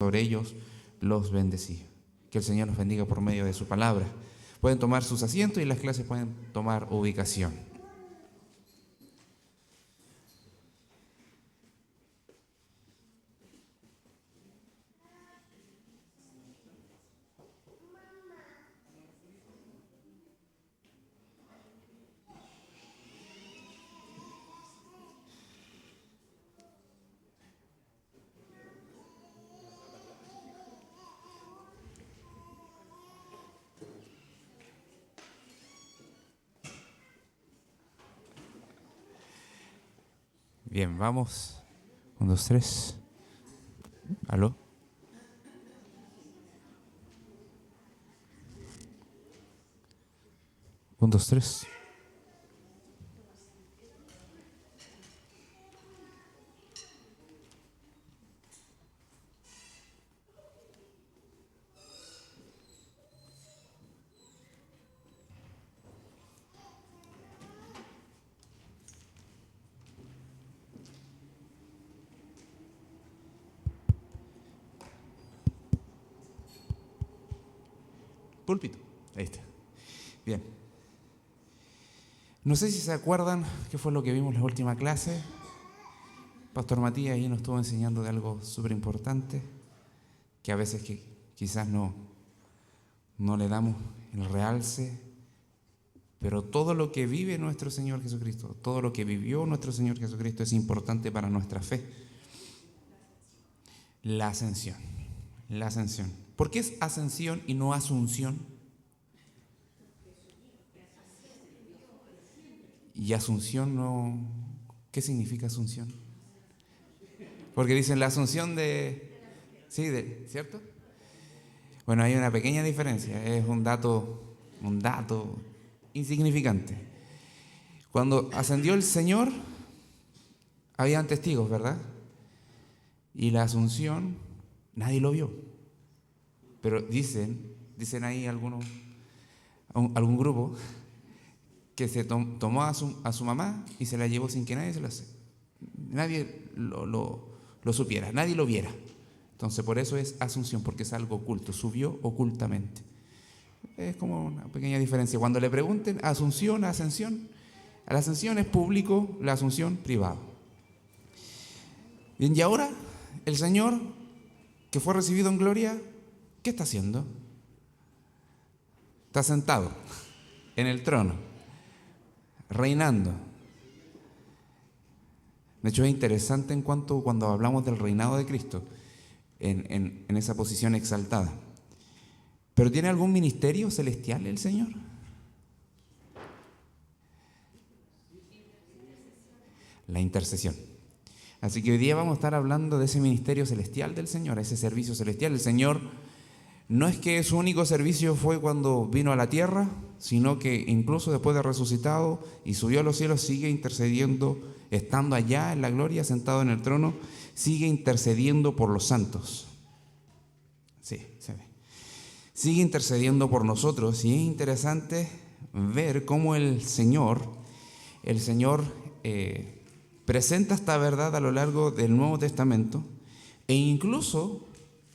sobre ellos los bendecía. Que el Señor nos bendiga por medio de su palabra. Pueden tomar sus asientos y las clases pueden tomar ubicación. Bien, vamos. 1, 2, 3. ¿Aló? Un, dos, tres. Púlpito. Ahí está. Bien. No sé si se acuerdan qué fue lo que vimos en la última clase. Pastor Matías ahí nos estuvo enseñando de algo súper importante, que a veces quizás no le damos el realce, pero todo lo que vive nuestro Señor Jesucristo, todo lo que vivió nuestro Señor Jesucristo es importante para nuestra fe. La ascensión. La ascensión. ¿Por qué es ascensión y no asunción? Y asunción no... ¿Qué significa asunción? Porque dicen la asunción de... Sí, ¿cierto? Bueno, hay una pequeña diferencia. Es un dato insignificante. Cuando ascendió el Señor, habían testigos, ¿verdad? Y la asunción, nadie lo vio. Pero dicen ahí algún grupo que se tomó a su mamá y se la llevó sin que nadie lo supiera, nadie lo viera. Entonces por eso es asunción, porque es algo oculto, subió ocultamente. Es como una pequeña diferencia. Cuando le pregunten asunción, ascensión, la ascensión es público, la asunción privado. Bien, y ahora el Señor que fue recibido en gloria, ¿qué está haciendo? Está sentado en el trono, reinando. De hecho, es interesante cuando hablamos del reinado de Cristo, en esa posición exaltada. ¿Pero tiene algún ministerio celestial el Señor? La intercesión. Así que hoy día vamos a estar hablando de ese ministerio celestial del Señor, ese servicio celestial. El Señor no es que su único servicio fue cuando vino a la tierra, sino que incluso después de resucitado y subió a los cielos, sigue intercediendo, estando allá en la gloria, sentado en el trono, sigue intercediendo por los santos. Sí, se ve. Sigue intercediendo por nosotros, y es interesante ver cómo el Señor presenta esta verdad a lo largo del Nuevo Testamento, e incluso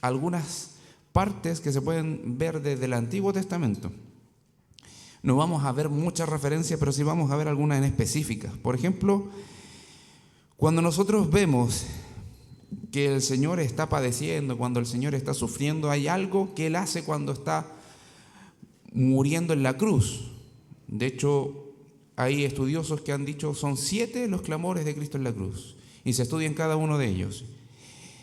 algunas partes que se pueden ver desde el Antiguo Testamento. No vamos a ver muchas referencias, pero sí vamos a ver algunas en específicas. Por ejemplo, cuando nosotros vemos que el Señor está padeciendo, cuando el Señor está sufriendo, hay algo que Él hace cuando está muriendo en la cruz. De hecho, hay estudiosos que han dicho son 7 los clamores de Cristo en la cruz, y se estudian cada uno de ellos.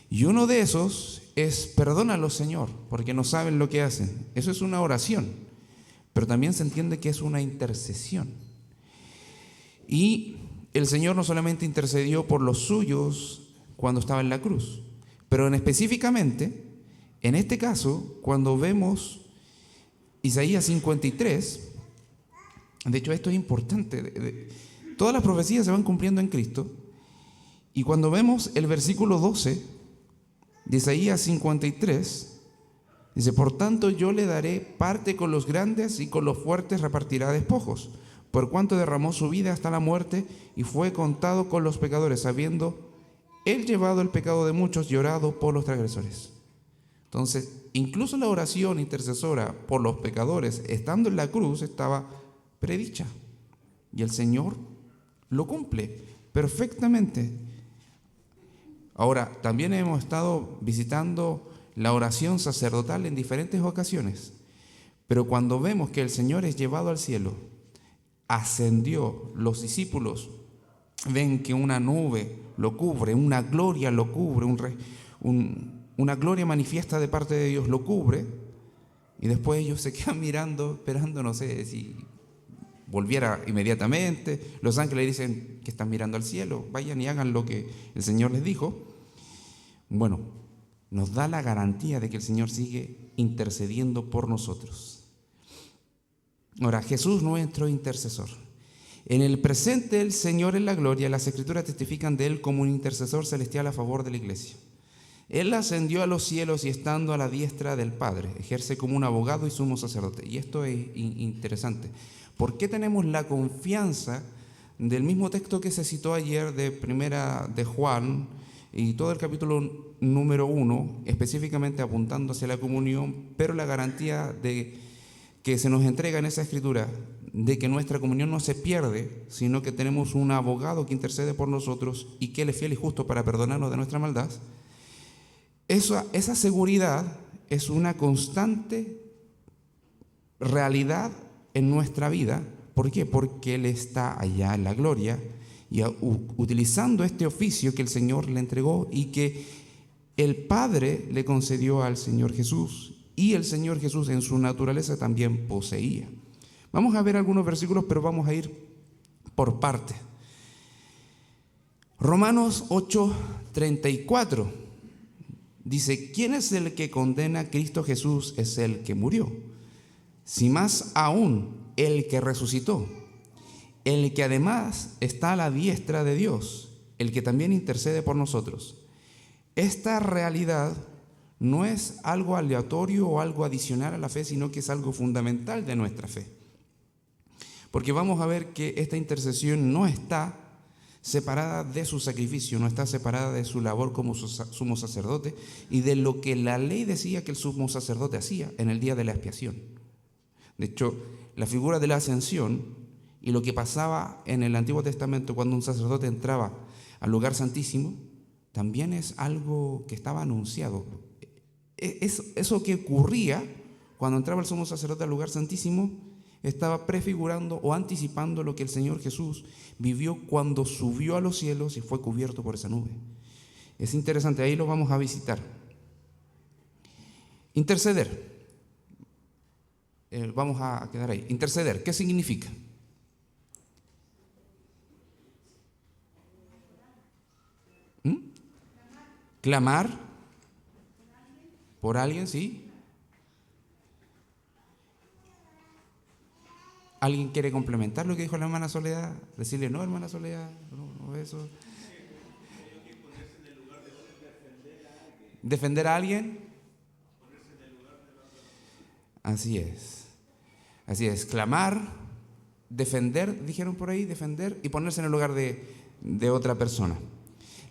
Y uno de esos es: perdónalos, Señor, porque no saben lo que hacen. Eso es una oración, pero también se entiende que es una intercesión. Y el Señor no solamente intercedió por los suyos cuando estaba en la cruz, pero específicamente, en este caso, cuando vemos Isaías 53, de hecho esto es importante, todas las profecías se van cumpliendo en Cristo, y cuando vemos el versículo 12 de Isaías 53, dice: por tanto yo le daré parte con los grandes, y con los fuertes repartirá despojos, por cuanto derramó su vida hasta la muerte y fue contado con los pecadores, habiendo él llevado el pecado de muchos, llorado por los transgresores. Entonces, incluso la oración intercesora por los pecadores, estando en la cruz, estaba predicha. Y el Señor lo cumple perfectamente. Ahora, también hemos estado visitando la oración sacerdotal en diferentes ocasiones. Pero cuando vemos que el Señor es llevado al cielo, ascendió, los discípulos ven que una nube lo cubre, una gloria lo cubre, una gloria manifiesta de parte de Dios lo cubre, y después ellos se quedan mirando, esperando, no sé si volviera inmediatamente. Los ángeles dicen que están mirando al cielo, vayan y hagan lo que el Señor les dijo. Bueno, nos da la garantía de que el Señor sigue intercediendo por nosotros. Ahora, Jesús, nuestro intercesor. En el presente, el Señor en la gloria, las Escrituras testifican de Él como un intercesor celestial a favor de la iglesia. Él ascendió a los cielos y estando a la diestra del Padre, ejerce como un abogado y sumo sacerdote. Y esto es interesante. ¿Por qué tenemos la confianza del mismo texto que se citó ayer de Primera de Juan y todo el capítulo número 1, específicamente apuntando hacia la comunión, pero la garantía de que se nos entrega en esa escritura de que nuestra comunión no se pierde, sino que tenemos un abogado que intercede por nosotros y que Él es fiel y justo para perdonarnos de nuestra maldad? Esa seguridad es una constante realidad en nuestra vida. ¿Por qué? Porque Él está allá en la gloria y utilizando este oficio que el Señor le entregó y que el Padre le concedió al Señor Jesús, y el Señor Jesús en su naturaleza también poseía. Vamos a ver algunos versículos, pero vamos a ir por partes. Romanos 8:34 dice: ¿quién es el que condena? Cristo Jesús es el que murió. Si más aún, el que resucitó, el que además está a la diestra de Dios, el que también intercede por nosotros. Esta realidad no es algo aleatorio o algo adicional a la fe, sino que es algo fundamental de nuestra fe. Porque vamos a ver que esta intercesión no está separada de su sacrificio, no está separada de su labor como sumo sacerdote y de lo que la ley decía que el sumo sacerdote hacía en el día de la expiación. De hecho, la figura de la ascensión y lo que pasaba en el Antiguo Testamento cuando un sacerdote entraba al lugar santísimo, también es algo que estaba anunciado. Eso que ocurría cuando entraba el sumo sacerdote al lugar santísimo estaba prefigurando o anticipando lo que el Señor Jesús vivió cuando subió a los cielos y fue cubierto por esa nube. Es interesante, ahí lo vamos a visitar. Interceder. Vamos a quedar ahí. Interceder, ¿qué significa? Clamar por alguien, ¿sí? ¿Alguien quiere complementar lo que dijo la hermana Soledad? Decirle: no, hermana Soledad, no eso. ¿Defender a alguien? Así es, clamar, defender, dijeron por ahí, defender y ponerse en el lugar de otra persona.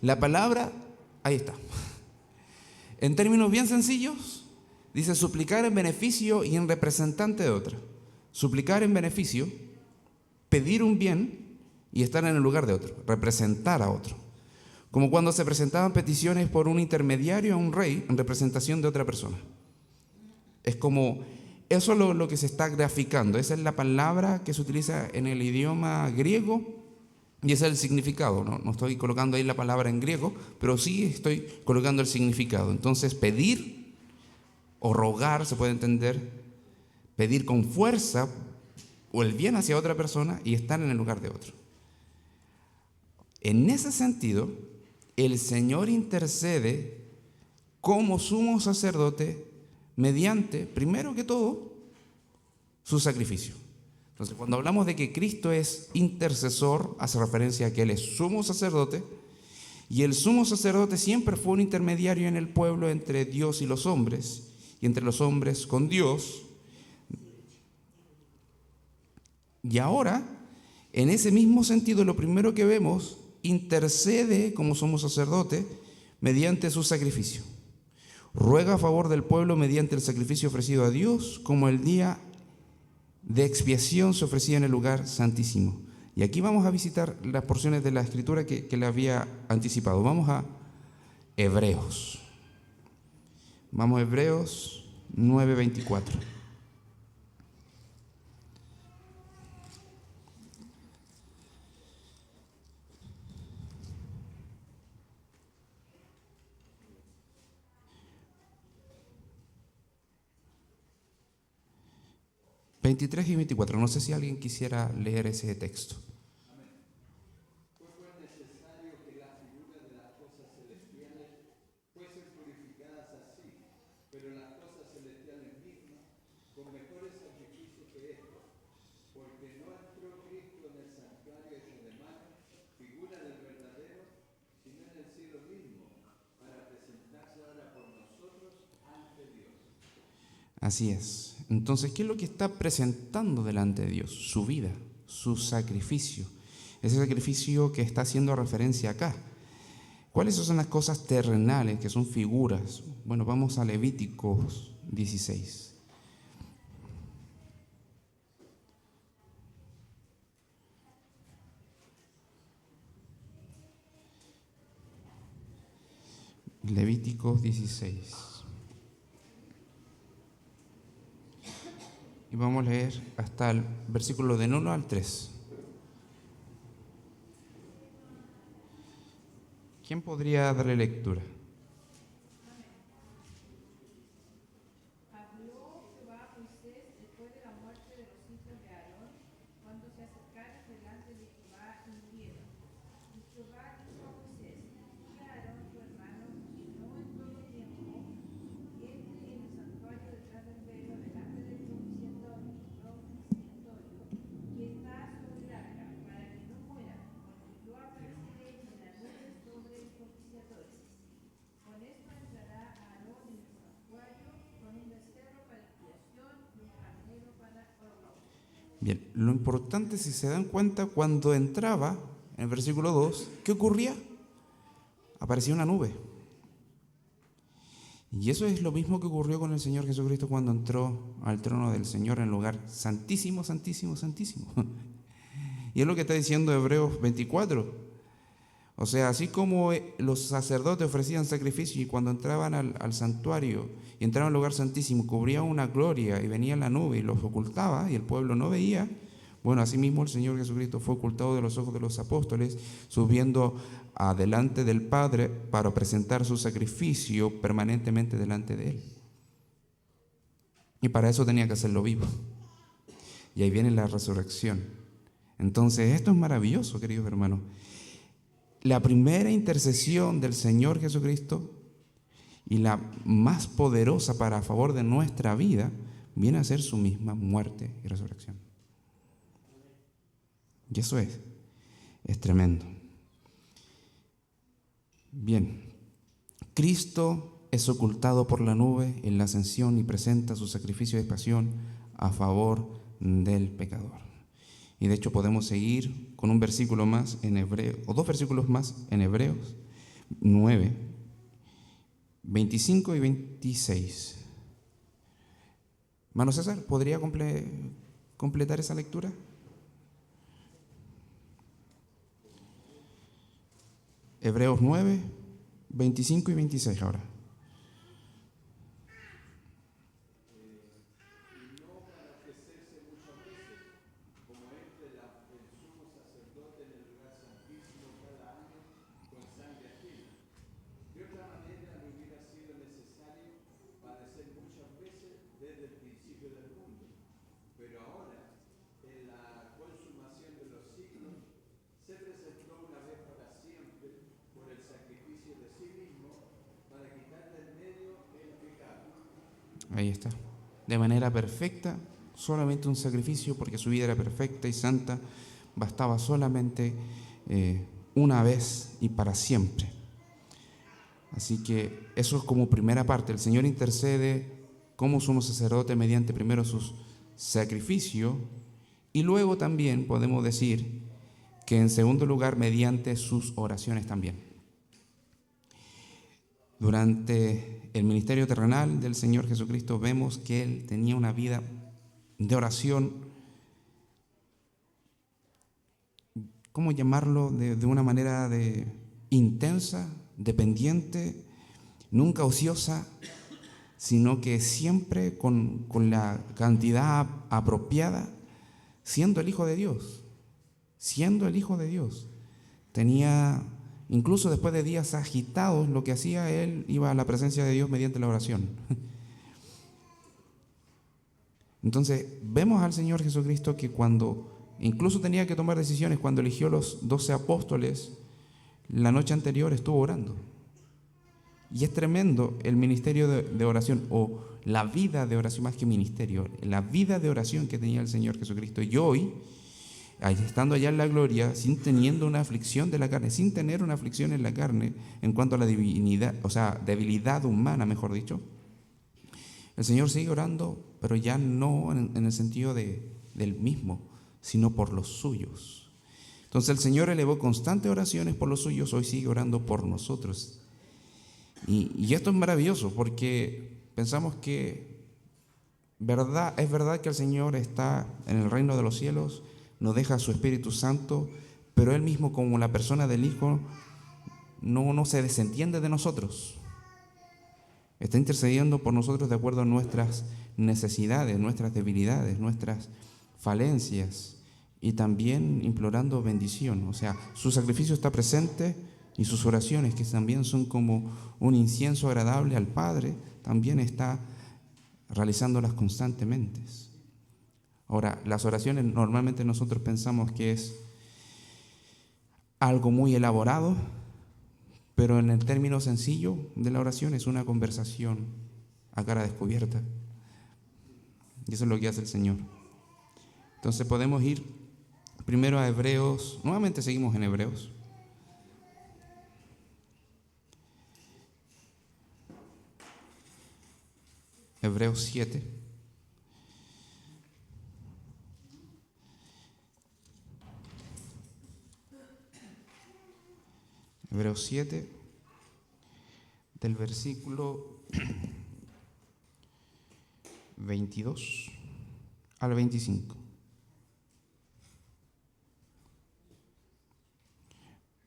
La palabra, ahí está. En términos bien sencillos, dice suplicar en beneficio y en representante de otra. Suplicar en beneficio, pedir un bien y estar en el lugar de otro, representar a otro. Como cuando se presentaban peticiones por un intermediario a un rey en representación de otra persona. Es como, eso es lo que se está graficando. Esa es la palabra que se utiliza en el idioma griego y ese es el significado. No estoy colocando ahí la palabra en griego, pero sí estoy colocando el significado. Entonces, pedir o rogar, se puede entender, pedir con fuerza o el bien hacia otra persona y estar en el lugar de otro. En ese sentido, el Señor intercede como sumo sacerdote mediante, primero que todo, su sacrificio. Entonces, cuando hablamos de que Cristo es intercesor, hace referencia a que Él es sumo sacerdote, y el sumo sacerdote siempre fue un intermediario en el pueblo entre Dios y los hombres, y entre los hombres con Dios. Y ahora, en ese mismo sentido, lo primero que vemos, intercede como sumo sacerdote mediante su sacrificio. ruega a favor del pueblo mediante el sacrificio ofrecido a Dios, como el día de expiación se ofrecía en el lugar santísimo. Y aquí vamos a visitar las porciones de la Escritura que le había anticipado. Vamos a Hebreos. Vamos a Hebreos 9:24. ...23 y 24... no sé si alguien quisiera leer ese texto. Así es. Entonces, ¿qué es lo que está presentando delante de Dios? Su vida, su sacrificio. Ese sacrificio que está haciendo referencia acá. ¿Cuáles son las cosas terrenales que son figuras? Bueno, vamos a Levíticos 16. Levíticos 16. Y vamos a leer hasta el versículo del 1 al 3. ¿Quién podría darle lectura? Habló Jehová a Moisés después de la muerte de los hijos de Aarón, cuando se acercaron delante de Jehová y murieron. Y Jehová dijo a Moisés: di a Aarón tu hermano, que no en todo tiempo entre en el santuario detrás del velo delante del propiciatorio, que está sobre el arca, para que no muera, porque yo apareceré en la nube sobre el propiciatorio. Con esto entrará Aarón en el santuario con un becerro para expiación y un carnero para holocausto. Bien, lo importante, si se dan cuenta, cuando entraba, en el versículo 2, ¿qué ocurría? Aparecía una nube. Y eso es lo mismo que ocurrió con el Señor Jesucristo cuando entró al trono del Señor en el lugar santísimo, santísimo, santísimo. Y es lo que está diciendo Hebreos 24. O sea, así como los sacerdotes ofrecían sacrificio y cuando entraban al santuario y entraban al lugar santísimo, cubría una gloria y venía la nube y los ocultaba y el pueblo no veía. Bueno, asimismo el Señor Jesucristo fue ocultado de los ojos de los apóstoles, subiendo adelante del Padre para presentar su sacrificio permanentemente delante de Él. Y para eso tenía que hacerlo vivo. Y ahí viene la resurrección. Entonces, esto es maravilloso, queridos hermanos. La primera intercesión del Señor Jesucristo y la más poderosa para a favor de nuestra vida viene a ser su misma muerte y resurrección. Y eso es tremendo. Bien, Cristo es ocultado por la nube en la ascensión y presenta su sacrificio de expiación a favor del pecador. Y de hecho podemos seguir con un versículo más en Hebreos, o dos versículos más en Hebreos 9, 25 y 26. Hermano César, ¿podría completar esa lectura? Hebreos 9, 25 y 26 ahora. Ahí está. De manera perfecta, solamente un sacrificio, porque su vida era perfecta y santa, bastaba solamente una vez y para siempre. Así que eso es como primera parte. El Señor intercede como sumo sacerdote mediante primero sus sacrificios y luego también podemos decir que en segundo lugar mediante sus oraciones también. Durante el ministerio terrenal del Señor Jesucristo vemos que Él tenía una vida de oración, ¿cómo llamarlo? De una manera intensa, dependiente, nunca ociosa, sino que siempre con la cantidad apropiada, siendo el Hijo de Dios, Tenía, incluso después de días agitados, lo que hacía él, iba a la presencia de Dios mediante la oración. Entonces, vemos al Señor Jesucristo que cuando incluso tenía que tomar decisiones, cuando eligió los 12 apóstoles, la noche anterior estuvo orando. Y es tremendo el ministerio de oración, o la vida de oración, más que ministerio, la vida de oración que tenía el Señor Jesucristo. Y hoy, estando allá en la gloria, sin teniendo una aflicción de la carne, sin tener una aflicción en la carne en cuanto a la divinidad, o sea, debilidad humana, mejor dicho, el Señor sigue orando, pero ya no en el sentido del mismo, sino por los suyos. Entonces el Señor elevó constantes oraciones por los suyos, hoy sigue orando por nosotros. Y esto es maravilloso, porque pensamos que es verdad que el Señor está en el reino de los cielos, nos deja su Espíritu Santo, pero Él mismo, como la persona del Hijo, no se desentiende de nosotros. Está intercediendo por nosotros de acuerdo a nuestras necesidades, nuestras debilidades, nuestras falencias, y también implorando bendición. O sea, su sacrificio está presente, y sus oraciones, que también son como un incienso agradable al Padre, también está realizándolas constantemente. Ahora, las oraciones normalmente nosotros pensamos que es algo muy elaborado, pero en el término sencillo de la oración es una conversación a cara descubierta. Y eso es lo que hace el Señor. Entonces podemos ir primero a Hebreos, nuevamente seguimos en Hebreos. Hebreos 7. Hebreos 7, del versículo 22 al 25.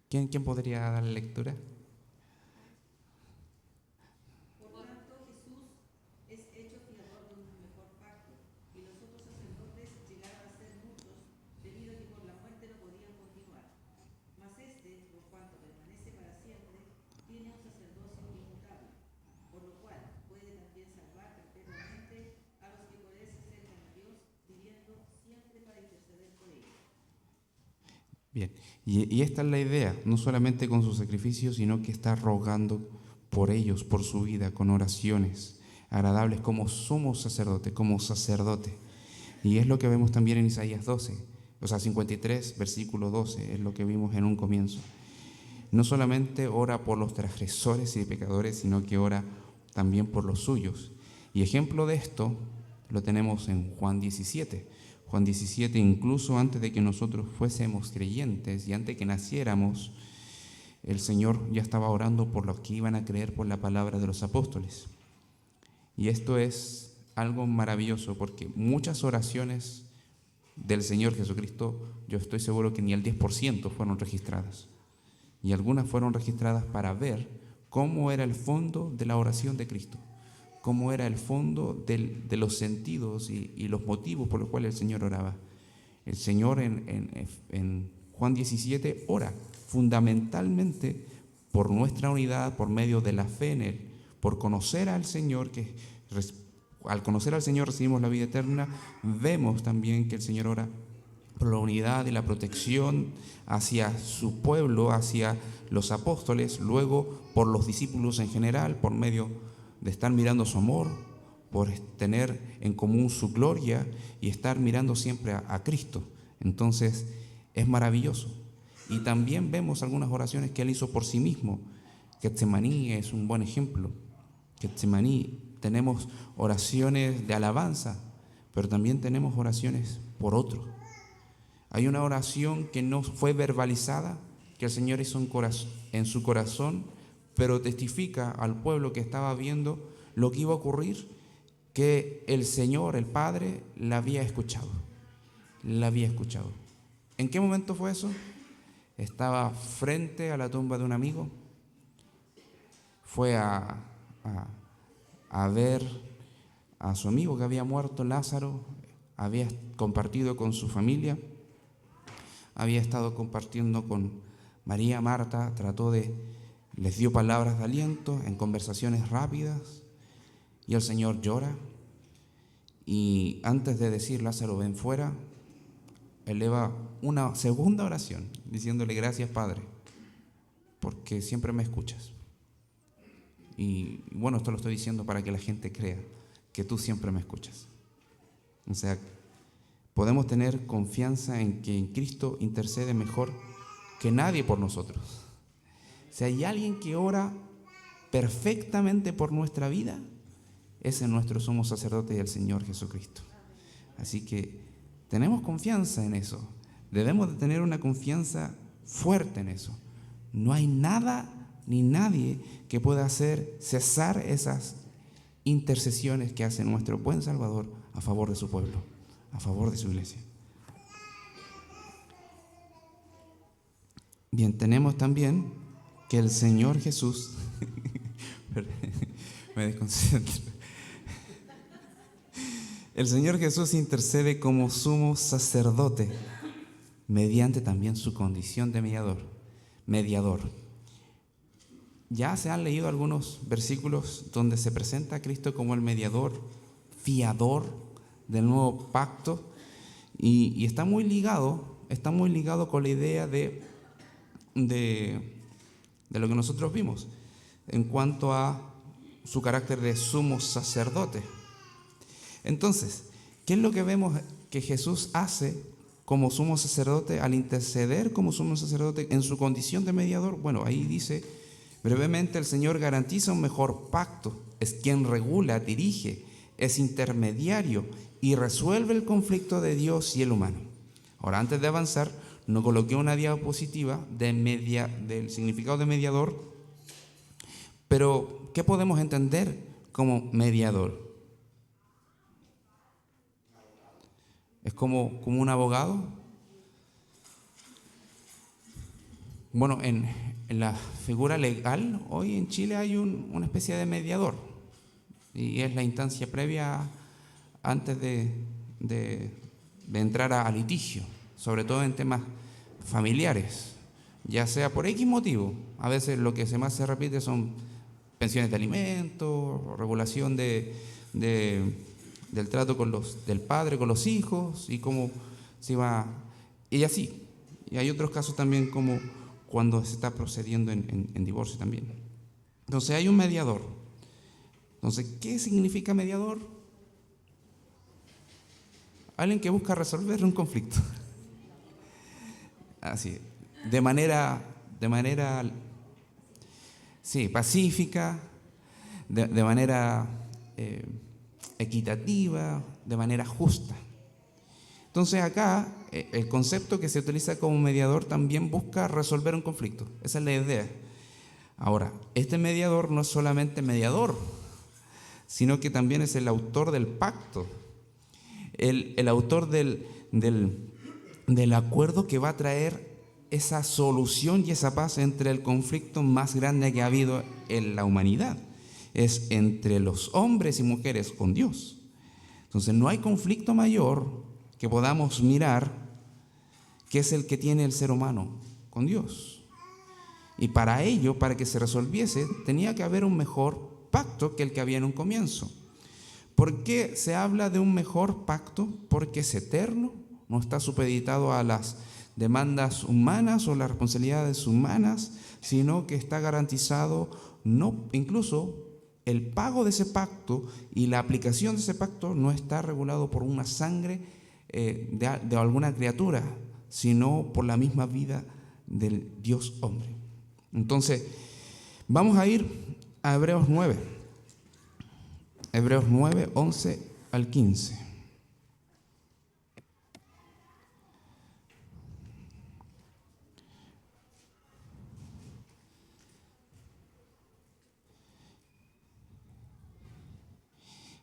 ¿Quién podría dar lectura? Bien, y esta es la idea, no solamente con su sacrificio, sino que está rogando por ellos, por su vida, con oraciones agradables como sumo sacerdote, como sacerdote. Y es lo que vemos también en Isaías 12, o sea, 53, versículo 12, es lo que vimos en un comienzo. No solamente ora por los transgresores y pecadores, sino que ora también por los suyos. Y ejemplo de esto lo tenemos en Juan 17. Juan 17, incluso antes de que nosotros fuésemos creyentes y antes que naciéramos, el Señor ya estaba orando por los que iban a creer por la palabra de los apóstoles. Y esto es algo maravilloso, porque muchas oraciones del Señor Jesucristo, yo estoy seguro que ni el 10% fueron registradas. Y algunas fueron registradas para ver cómo era el fondo de la oración de Cristo, cómo era el fondo de los sentidos y los motivos por los cuales el Señor oraba. El Señor en Juan 17 ora fundamentalmente por nuestra unidad, por medio de la fe en Él, por conocer al Señor, que al conocer al Señor recibimos la vida eterna. Vemos también que el Señor ora por la unidad y la protección hacia su pueblo, hacia los apóstoles, luego por los discípulos en general, por medio de estar mirando su amor, por tener en común su gloria y estar mirando siempre a Cristo. Entonces es maravilloso. Y también vemos algunas oraciones que Él hizo por sí mismo. Getsemaní es un buen ejemplo. Getsemaní, tenemos oraciones de alabanza, pero también tenemos oraciones por otro. Hay una oración que no fue verbalizada, que el Señor hizo en su corazón, pero testifica al pueblo que estaba viendo lo que iba a ocurrir, que el Señor, el Padre, la había escuchado. La había escuchado. ¿En qué momento fue eso? Estaba frente a la tumba de un amigo, fue a ver a su amigo que había muerto, Lázaro, había compartido con su familia, había estado compartiendo con María, Marta, les dio palabras de aliento en conversaciones rápidas, y el Señor llora, y antes de decir Lázaro ven fuera, eleva una segunda oración, diciéndole gracias Padre, porque siempre me escuchas. Y bueno, esto lo estoy diciendo para que la gente crea que tú siempre me escuchas. O sea, podemos tener confianza en que en Cristo intercede mejor que nadie por nosotros. Si hay alguien que ora perfectamente por nuestra vida, ese es nuestro sumo sacerdote y el Señor Jesucristo. Así que tenemos confianza en eso. Debemos de tener una confianza fuerte en eso. No hay nada ni nadie que pueda hacer cesar esas intercesiones que hace nuestro buen Salvador a favor de su pueblo, a favor de su iglesia. Bien, tenemos también que el Señor Jesús me desconcentro. El Señor Jesús intercede como sumo sacerdote mediante también su condición de mediador. Ya se han leído algunos versículos donde se presenta a Cristo como el mediador, fiador del nuevo pacto, y está muy ligado con la idea de lo que nosotros vimos en cuanto a su carácter de sumo sacerdote. Entonces, ¿qué es lo que vemos que Jesús hace como sumo sacerdote al interceder como sumo sacerdote en su condición de mediador? Bueno, ahí dice brevemente: el Señor garantiza un mejor pacto, es quien regula, dirige, es intermediario y resuelve el conflicto de Dios y el humano. Ahora, antes de avanzar, no coloqué una diapositiva del significado de mediador, pero ¿qué podemos entender como mediador? ¿Es como un abogado? Bueno, en la figura legal, hoy en Chile hay una especie de mediador, y es la instancia previa antes de entrar a litigio, sobre todo en temas familiares, ya sea por X motivo. A veces lo que más se repite son pensiones de alimentos, regulación del trato del padre con los hijos, y cómo se va, y así. Y hay otros casos también, como cuando se está procediendo en divorcio también. Entonces hay un mediador. Entonces, ¿qué significa mediador? Alguien que busca resolver un conflicto. Así, de manera sí, pacífica, de manera equitativa, de manera justa. Entonces acá el concepto que se utiliza como mediador también busca resolver un conflicto. Esa es la idea. Ahora, este mediador no es solamente mediador, sino que también es el autor del pacto, el autor del acuerdo que va a traer esa solución y esa paz entre el conflicto más grande que ha habido en la humanidad. Es entre los hombres y mujeres con Dios. Entonces no hay conflicto mayor que podamos mirar, que es el que tiene el ser humano con Dios. Y para ello, para que se resolviese, tenía que haber un mejor pacto que el que había en un comienzo. ¿Por qué se habla de un mejor pacto? Porque es eterno, no está supeditado a las demandas humanas o las responsabilidades humanas, sino que está garantizado, incluso el pago de ese pacto y la aplicación de ese pacto no está regulado por una sangre de alguna criatura, sino por la misma vida del Dios hombre. Entonces, vamos a ir a Hebreos 9. Hebreos 9, 11 al 15.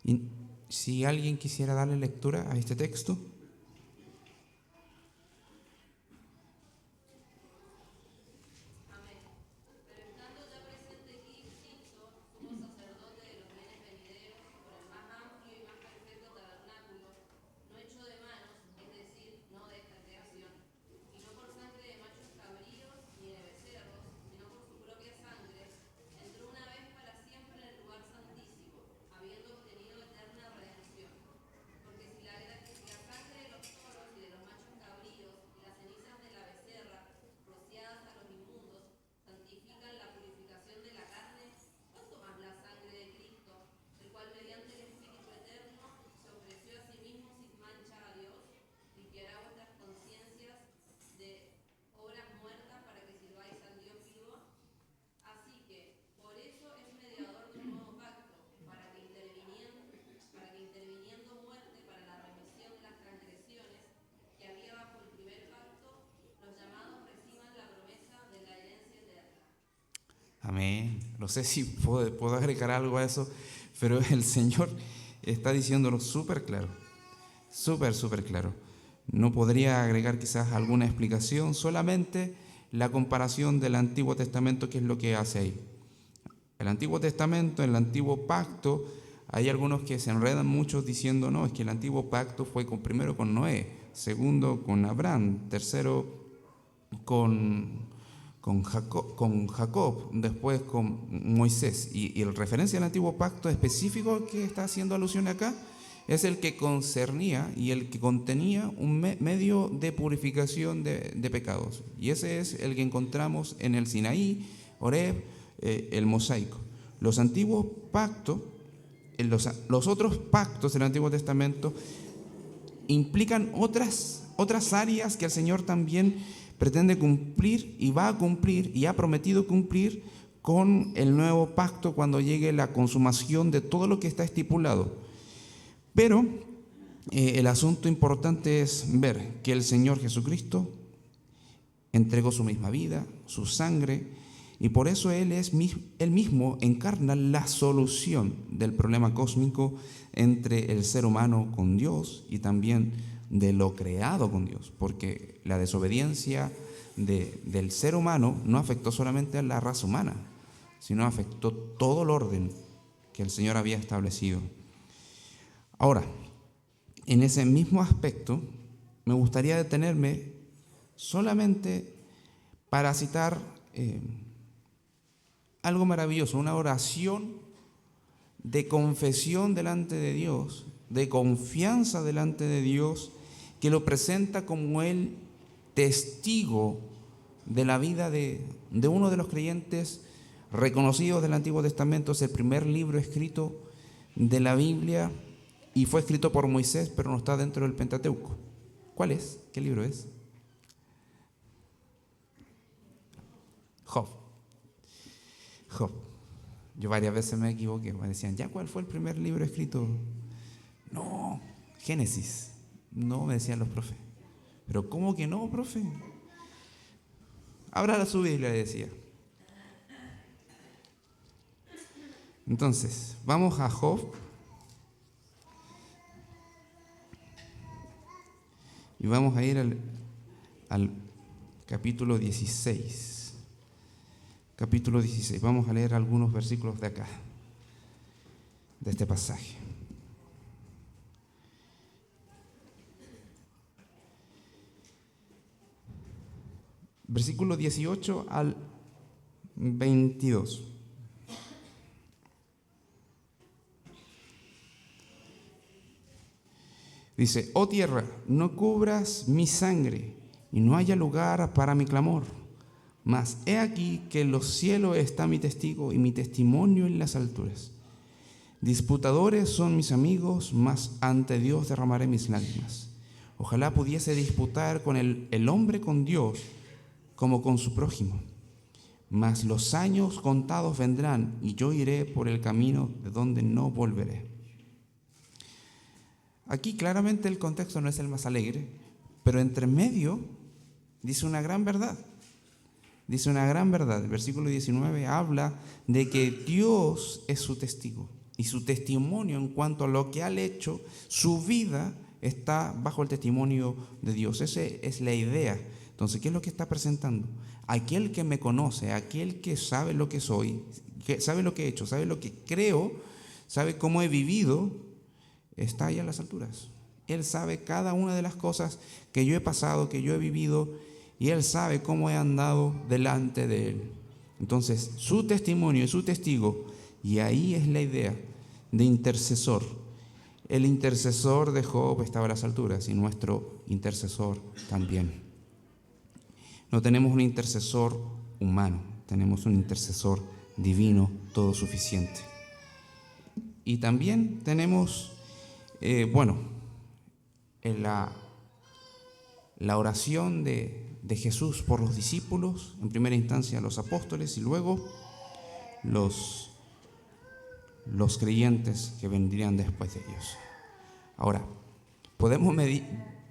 Y si alguien quisiera darle lectura a este texto. Amén. No sé si puedo agregar algo a eso, pero el Señor está diciéndolo súper claro, súper claro. No podría agregar quizás alguna explicación, solamente la comparación del Antiguo Testamento, que es lo que hace ahí. El Antiguo Testamento, el Antiguo Pacto, hay algunos que se enredan mucho diciendo, no, es que el Antiguo Pacto fue primero con Noé, segundo con Abraham, tercero con Jacob, después con Moisés. Y el referencia al Antiguo Pacto específico que está haciendo alusión acá es el que concernía y el que contenía un medio de purificación de pecados. Y ese es el que encontramos en el Sinaí, Horeb, el mosaico. Los antiguos pactos, los otros pactos del Antiguo Testamento implican otras áreas que el Señor también pretende cumplir y va a cumplir y ha prometido cumplir con el nuevo pacto cuando llegue la consumación de todo lo que está estipulado. Pero el asunto importante es ver que el Señor Jesucristo entregó su misma vida, su sangre, y por eso Él mismo encarna la solución del problema cósmico entre el ser humano con Dios y también de lo creado con Dios, porque la desobediencia del ser humano no afectó solamente a la raza humana, sino afectó todo el orden que el Señor había establecido. Ahora, en ese mismo aspecto, me gustaría detenerme solamente para citar algo maravilloso, una oración de confesión delante de Dios, de confianza delante de Dios, que lo presenta como el testigo de la vida de uno de los creyentes reconocidos del Antiguo Testamento. Es el primer libro escrito de la Biblia y fue escrito por Moisés, pero no está dentro del Pentateuco. ¿Cuál es? ¿Qué libro es? Job. Yo varias veces me equivoqué, me decían, ¿ya cuál fue el primer libro escrito? No, Génesis. No, me decían los profes. ¿Pero cómo que no, profe? Abra su Biblia, decía. Entonces, vamos a Job. Y vamos a ir al capítulo 16. Capítulo 16. Vamos a leer algunos versículos de acá, de este pasaje. Versículo 18 al 22. Dice, oh tierra, no cubras mi sangre y no haya lugar para mi clamor. Mas he aquí que en los cielos está mi testigo y mi testimonio en las alturas. Disputadores son mis amigos, mas ante Dios derramaré mis lágrimas. Ojalá pudiese disputar con el hombre con Dios como con su prójimo. Mas los años contados vendrán y yo iré por el camino de donde no volveré. Aquí claramente el contexto no es el más alegre, pero entre medio dice una gran verdad. Dice una gran verdad. El versículo 19 habla de que Dios es su testigo. y su testimonio en cuanto a lo que ha hecho, su vida está bajo el testimonio de Dios. Esa es la idea. Entonces, ¿qué es lo que está presentando? Aquel que me conoce, aquel que sabe lo que soy, que sabe lo que he hecho, sabe lo que creo, sabe cómo he vivido, está allá a las alturas. Él sabe cada una de las cosas que yo he pasado, que yo he vivido, y Él sabe cómo he andado delante de Él. Entonces, su testimonio es su testigo, y ahí es la idea de intercesor. El intercesor de Job estaba a las alturas y nuestro intercesor también. No tenemos un intercesor humano, tenemos un intercesor divino, todo suficiente. Y también tenemos, en la oración de Jesús por los discípulos, en primera instancia los apóstoles y luego los creyentes que vendrían después de ellos. Ahora, podemos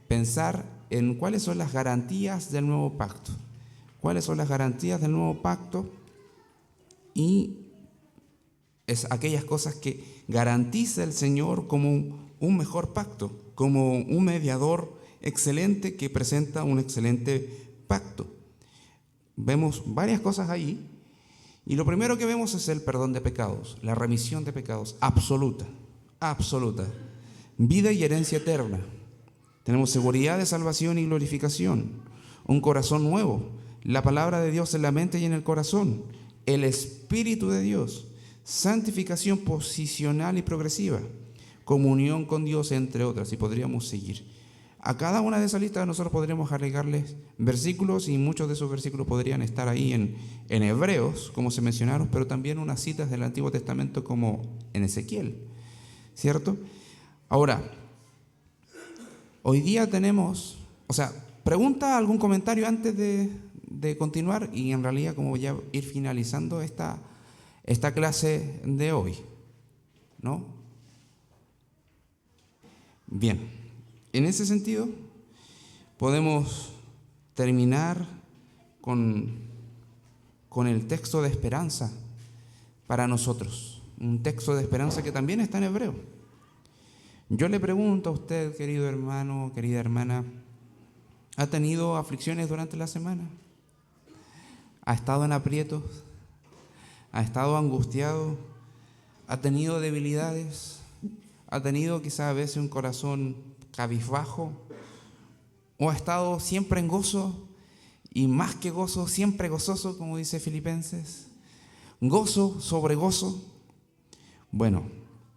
pensar en cuáles son las garantías del nuevo pacto. ¿Cuáles son las garantías del nuevo pacto? Y es aquellas cosas que garantiza el Señor como un mejor pacto, como un mediador excelente que presenta un excelente pacto. Vemos varias cosas ahí, y lo primero que vemos es el perdón de pecados, la remisión de pecados absoluta, vida y herencia eterna. Tenemos seguridad de salvación y glorificación, un corazón nuevo, la palabra de Dios en la mente y en el corazón, el Espíritu de Dios, santificación posicional y progresiva, comunión con Dios, entre otras, y podríamos seguir. A cada una de esas listas nosotros podríamos agregarles versículos, y muchos de esos versículos podrían estar ahí en Hebreos, como se mencionaron, pero también unas citas del Antiguo Testamento como en Ezequiel, ¿cierto? Ahora, hoy día tenemos, pregunta, algún comentario antes de continuar, y en realidad como ya ir finalizando esta clase de hoy, ¿no? Bien. En ese sentido, podemos terminar con el texto de esperanza para nosotros, un texto de esperanza que también está en hebreo. Yo le pregunto a usted, querido hermano, querida hermana, ¿ha tenido aflicciones durante la semana? ¿Ha estado en aprietos? ¿Ha estado angustiado? ¿Ha tenido debilidades? ¿Ha tenido quizá a veces un corazón cabizbajo? ¿O ha estado siempre en gozo? Y más que gozo, siempre gozoso, como dice Filipenses. Gozo sobre gozo. Bueno,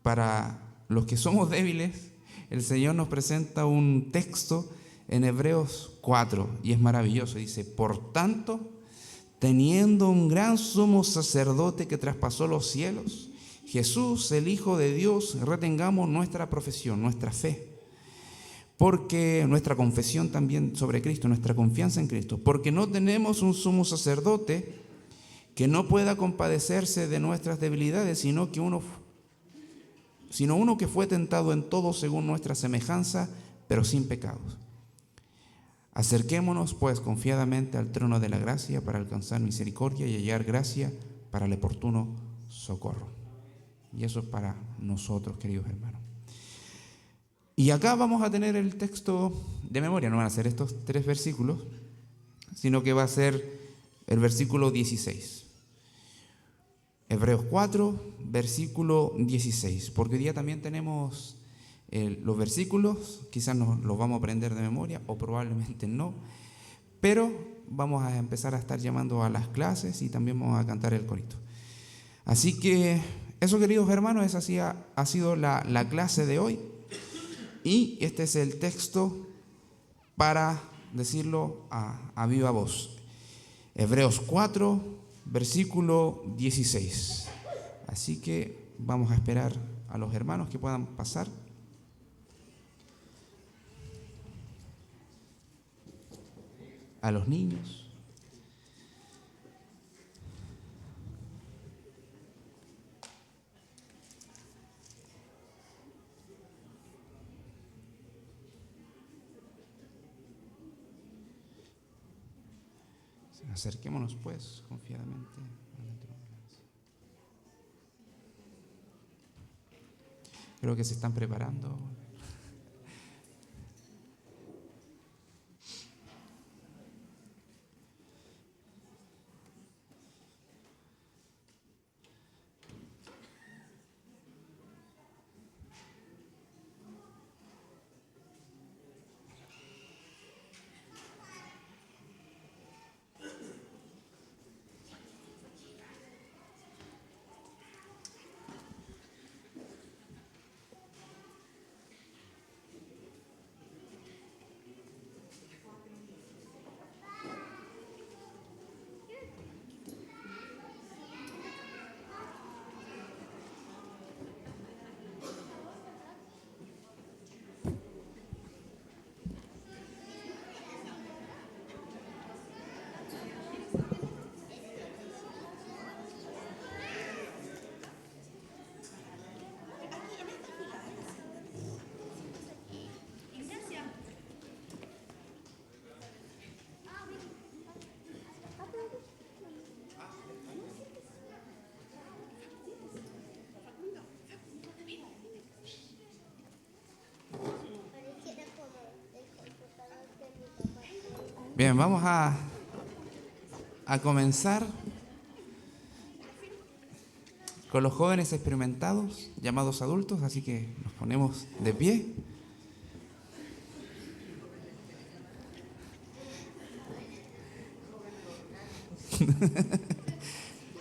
para los que somos débiles, el Señor nos presenta un texto en Hebreos 4, y es maravilloso. Dice: por tanto, teniendo un gran sumo sacerdote que traspasó los cielos, Jesús, el Hijo de Dios, retengamos nuestra profesión, nuestra fe. Porque nuestra confesión también sobre Cristo, nuestra confianza en Cristo, porque no tenemos un sumo sacerdote que no pueda compadecerse de nuestras debilidades, sino uno que fue tentado en todo según nuestra semejanza, pero sin pecados. Acerquémonos pues confiadamente al trono de la gracia para alcanzar misericordia y hallar gracia para el oportuno socorro. Y eso es para nosotros, queridos hermanos. Y acá vamos a tener el texto de memoria. No van a ser estos 3 versículos, sino que va a ser el versículo 16. Hebreos 4, versículo 16. Porque hoy día también tenemos los versículos, quizás los vamos a aprender de memoria o probablemente no, pero vamos a empezar a estar llamando a las clases y también vamos a cantar el corito. Así que eso, queridos hermanos, esa ha sido la clase de hoy. Y este es el texto para decirlo a viva voz. Hebreos 4, versículo 16. Así que vamos a esperar a los hermanos que puedan pasar. A los niños. Acerquémonos pues confiadamente. Creo que se están preparando. Bien, vamos a comenzar con los jóvenes experimentados, llamados adultos, así que nos ponemos de pie.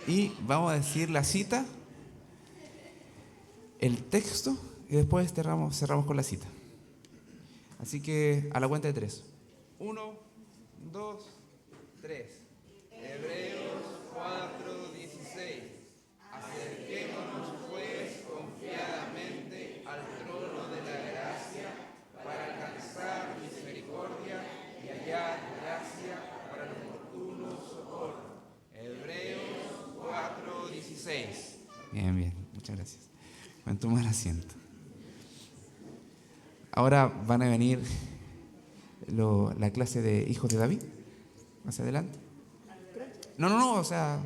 Y vamos a decir la cita, el texto, y después cerramos con la cita. Así que a la cuenta de 3. 1, 2, 3. Hebreos 4:16. Acerquémonos pues confiadamente al trono de la gracia para alcanzar misericordia y hallar gracia para el oportuno socorro. Hebreos 4:16. Bien, muchas gracias. Pueden tomar asiento. Ahora van a venir la clase de hijos de David, más adelante. No, o sea...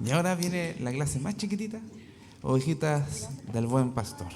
Y ahora viene la clase más chiquitita, ovejitas del buen pastor.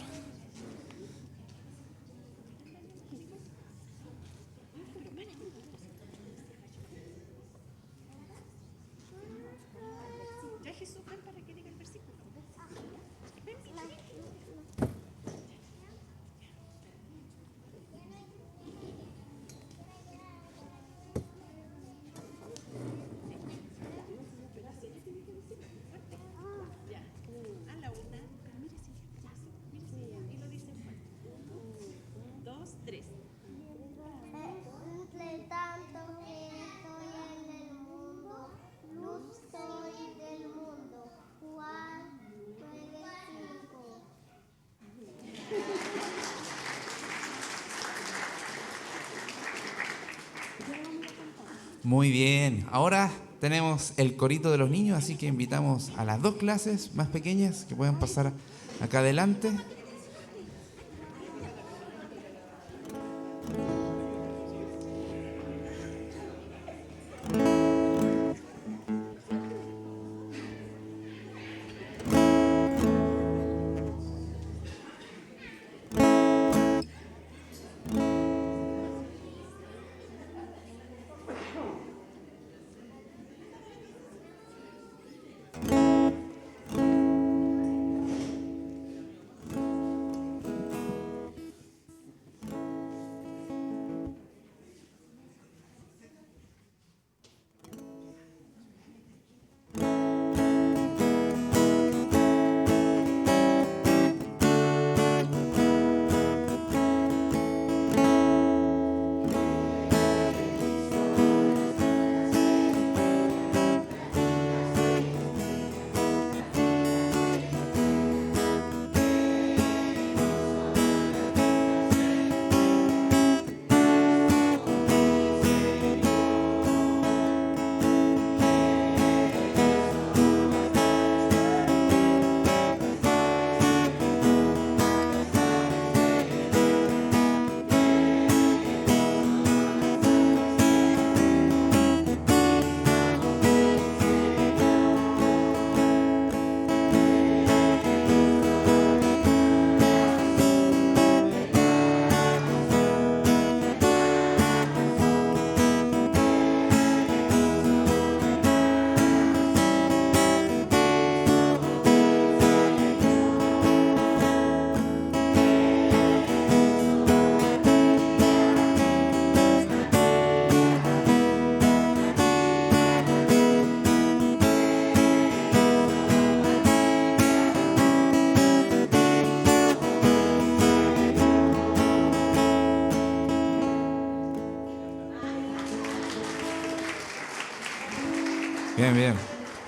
Muy bien, ahora tenemos el corito de los niños, así que invitamos a las dos clases más pequeñas que puedan pasar acá adelante. Bien, bien.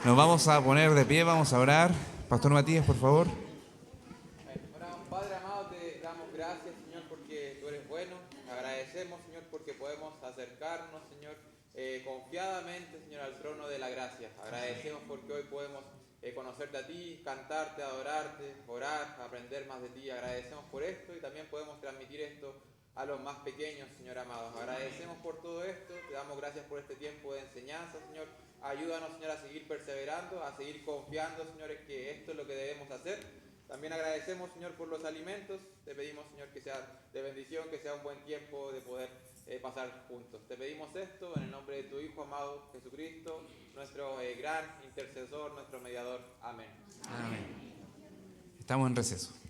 Nos vamos a poner de pie, vamos a orar. Pastor Matías, por favor. Oramos, Padre amado, te damos gracias, Señor, porque tú eres bueno. Agradecemos, Señor, porque podemos acercarnos, Señor, confiadamente, Señor, al trono de la gracia. Agradecemos porque hoy podemos conocerte a ti, cantarte, adorarte, orar, aprender más de ti. Agradecemos por esto y también podemos transmitir esto a los más pequeños, Señor amado. Agradecemos por todo esto, te damos gracias por este tiempo de enseñanza, Señor. Ayúdanos, Señor, a seguir perseverando, a seguir confiando, Señor, en que esto es lo que debemos hacer. También agradecemos, Señor, por los alimentos. Te pedimos, Señor, que sea de bendición, que sea un buen tiempo de poder pasar juntos. Te pedimos esto en el nombre de tu Hijo amado Jesucristo, nuestro gran intercesor, nuestro mediador. Amén. Amén. Estamos en receso.